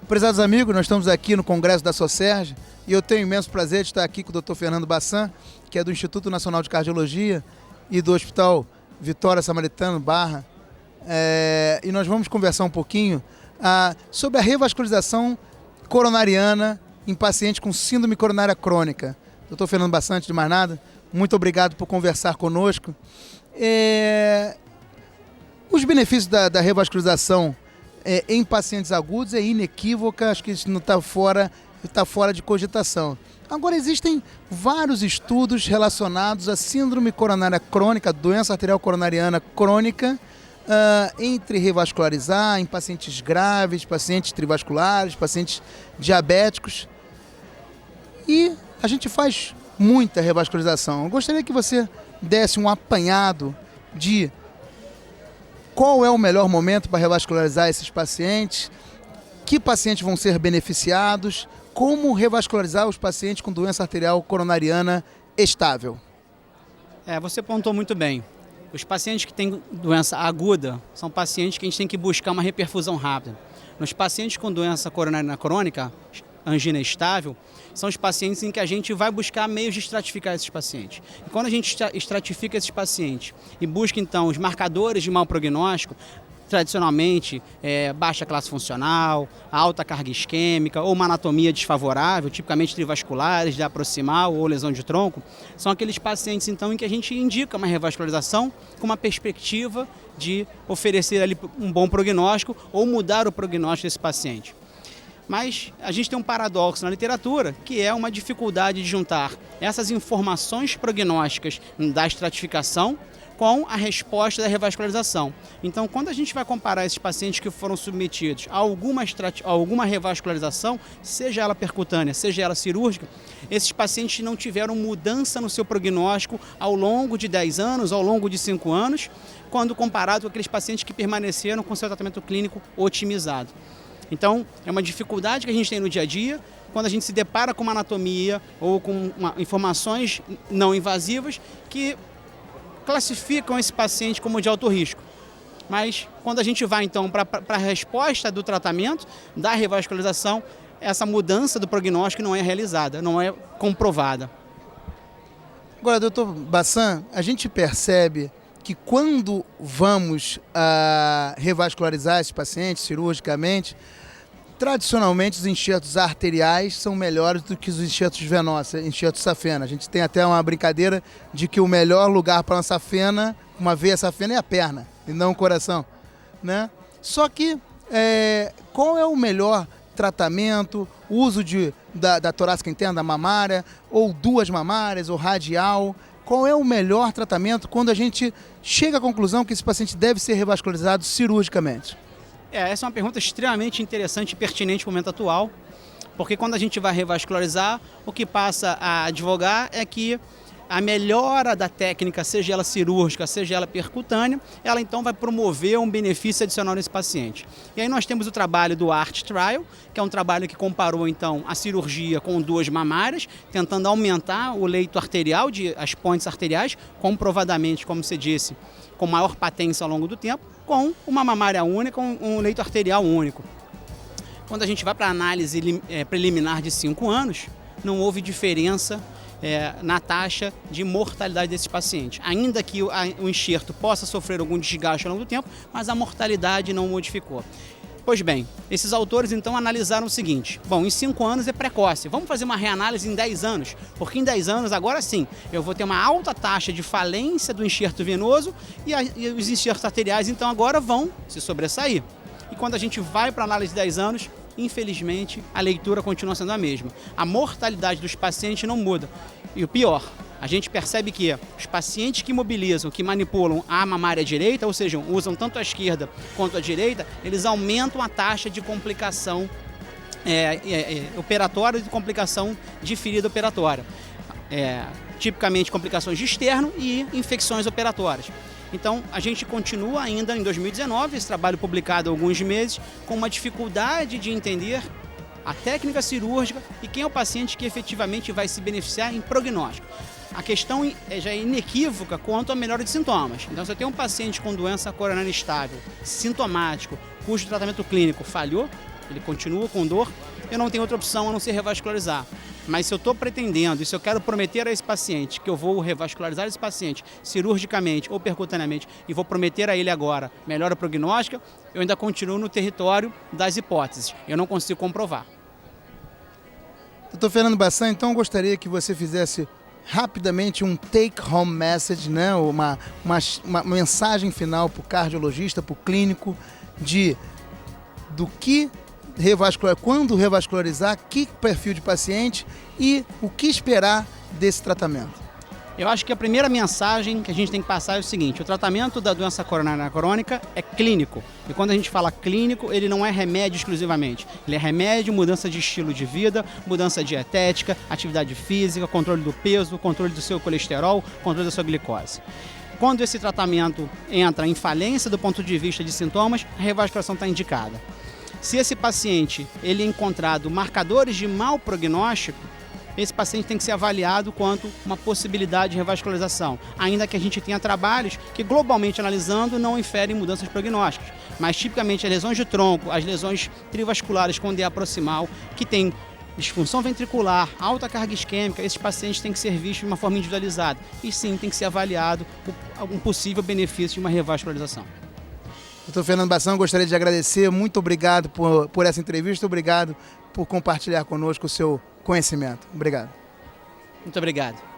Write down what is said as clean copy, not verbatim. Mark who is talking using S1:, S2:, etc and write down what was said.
S1: Prezados amigos, nós estamos aqui no Congresso da Socerge e eu tenho imenso prazer de estar aqui com o Dr. Fernando Bassan, que é do Instituto Nacional de Cardiologia e do Hospital Vitória Samaritano Barra. E nós vamos conversar um pouquinho sobre a revascularização coronariana em pacientes com síndrome coronária crônica. Dr. Fernando Bassan, antes de mais nada, muito obrigado por conversar conosco. Os benefícios da revascularização em pacientes agudos é inequívoca, acho que isso não está fora de cogitação. Agora, existem vários estudos relacionados à síndrome coronária crônica, doença arterial coronariana crônica, entre revascularizar em pacientes graves, pacientes trivasculares, pacientes diabéticos. E a gente faz muita revascularização. Eu gostaria que você desse um apanhado de qual é o melhor momento para revascularizar esses pacientes, que pacientes vão ser beneficiados, como revascularizar os pacientes com doença arterial coronariana estável.
S2: Você pontuou muito bem. Os pacientes que têm doença aguda são pacientes que a gente tem que buscar uma reperfusão rápida. Nos pacientes com doença coronariana crônica, angina estável, são os pacientes em que a gente vai buscar meios de estratificar esses pacientes. E quando a gente estratifica esses pacientes e busca, então, os marcadores de mau prognóstico, tradicionalmente, baixa classe funcional, alta carga isquêmica ou uma anatomia desfavorável, tipicamente trivasculares, de proximal ou lesão de tronco, são aqueles pacientes, então, em que a gente indica uma revascularização com uma perspectiva de oferecer ali um bom prognóstico ou mudar o prognóstico desse paciente. Mas a gente tem um paradoxo na literatura, que é uma dificuldade de juntar essas informações prognósticas da estratificação com a resposta da revascularização. Então, quando a gente vai comparar esses pacientes que foram submetidos a alguma revascularização, seja ela percutânea, seja ela cirúrgica, esses pacientes não tiveram mudança no seu prognóstico ao longo de 10 anos, ao longo de 5 anos, quando comparado com aqueles pacientes que permaneceram com seu tratamento clínico otimizado. Então, é uma dificuldade que a gente tem no dia a dia, quando a gente se depara com uma anatomia ou com informações não invasivas que classificam esse paciente como de alto risco. Mas, quando a gente vai, então, para a resposta do tratamento, da revascularização, essa mudança do prognóstico não é realizada, não é comprovada.
S1: Agora, doutor Bassan, a gente percebe que quando vamos revascularizar esses pacientes cirurgicamente, tradicionalmente os enxertos arteriais são melhores do que os enxertos venosos, enxertos safena. A gente tem até uma brincadeira de que o melhor lugar para uma safena, uma veia safena, é a perna e não o coração, né? Só que qual é o melhor tratamento, uso da torácica interna, da mamária, ou duas mamárias, ou radial? Qual é o melhor tratamento quando a gente chega à conclusão que esse paciente deve ser revascularizado cirurgicamente?
S2: Essa é uma pergunta extremamente interessante e pertinente no momento atual, porque quando a gente vai revascularizar, o que passa a advogar é que a melhora da técnica, seja ela cirúrgica, seja ela percutânea, ela então vai promover um benefício adicional nesse paciente. E aí nós temos o trabalho do ART Trial, que é um trabalho que comparou então a cirurgia com duas mamárias, tentando aumentar o leito arterial, as pontes arteriais, comprovadamente, como você disse, com maior patência ao longo do tempo, com uma mamária única, um leito arterial único. Quando a gente vai para a análise preliminar de 5 anos, não houve diferença na taxa de mortalidade desses pacientes. Ainda que o enxerto possa sofrer algum desgaste ao longo do tempo, mas a mortalidade não modificou. Pois bem, esses autores então analisaram o seguinte: bom, em 5 anos é precoce, vamos fazer uma reanálise em 10 anos, porque em 10 anos, agora sim, eu vou ter uma alta taxa de falência do enxerto venoso e os enxertos arteriais então agora vão se sobressair. E quando a gente vai para a análise de 10 anos, infelizmente, a leitura continua sendo a mesma. A mortalidade dos pacientes não muda. E o pior, a gente percebe que os pacientes que mobilizam, que manipulam a mamária direita, ou seja, usam tanto a esquerda quanto a direita, eles aumentam a taxa de complicação operatória e de complicação de ferida operatória. Tipicamente complicações de externo e infecções operatórias. Então, a gente continua ainda em 2019, esse trabalho publicado há alguns meses, com uma dificuldade de entender a técnica cirúrgica e quem é o paciente que efetivamente vai se beneficiar em prognóstico. A questão já é inequívoca quanto à melhora de sintomas. Então, se eu tenho um paciente com doença coronariana estável, sintomático, cujo tratamento clínico falhou, ele continua com dor, eu não tenho outra opção a não ser revascularizar. Mas se eu estou pretendendo, e se eu quero prometer a esse paciente que eu vou revascularizar esse paciente cirurgicamente ou percutaneamente e vou prometer a ele agora melhora prognóstica, eu ainda continuo no território das hipóteses. Eu não consigo comprovar.
S1: Dr. Fernando Bassan, então eu gostaria que você fizesse rapidamente um take-home message, né? uma mensagem final para o cardiologista, para o clínico, do que quando revascularizar, que perfil de paciente e o que esperar desse tratamento.
S2: Eu acho que a primeira mensagem que a gente tem que passar é o seguinte: o tratamento da doença coronária crônica é clínico. E quando a gente fala clínico, ele não é remédio exclusivamente. Ele é remédio, mudança de estilo de vida, mudança dietética, atividade física, controle do peso, controle do seu colesterol, controle da sua glicose. Quando esse tratamento entra em falência do ponto de vista de sintomas, a revascularização está indicada. Se esse paciente ele é encontrado marcadores de mau prognóstico, esse paciente tem que ser avaliado quanto uma possibilidade de revascularização, ainda que a gente tenha trabalhos que, globalmente analisando, não inferem mudanças prognósticas. Mas, tipicamente, as lesões de tronco, as lesões trivasculares com DA proximal, que tem disfunção ventricular, alta carga isquêmica, esses pacientes têm que ser vistos de uma forma individualizada. E, sim, tem que ser avaliado um possível benefício de uma revascularização.
S1: Dr. Fernando Bassan, gostaria de agradecer, muito obrigado por essa entrevista, obrigado por compartilhar conosco o seu conhecimento. Obrigado.
S2: Muito obrigado.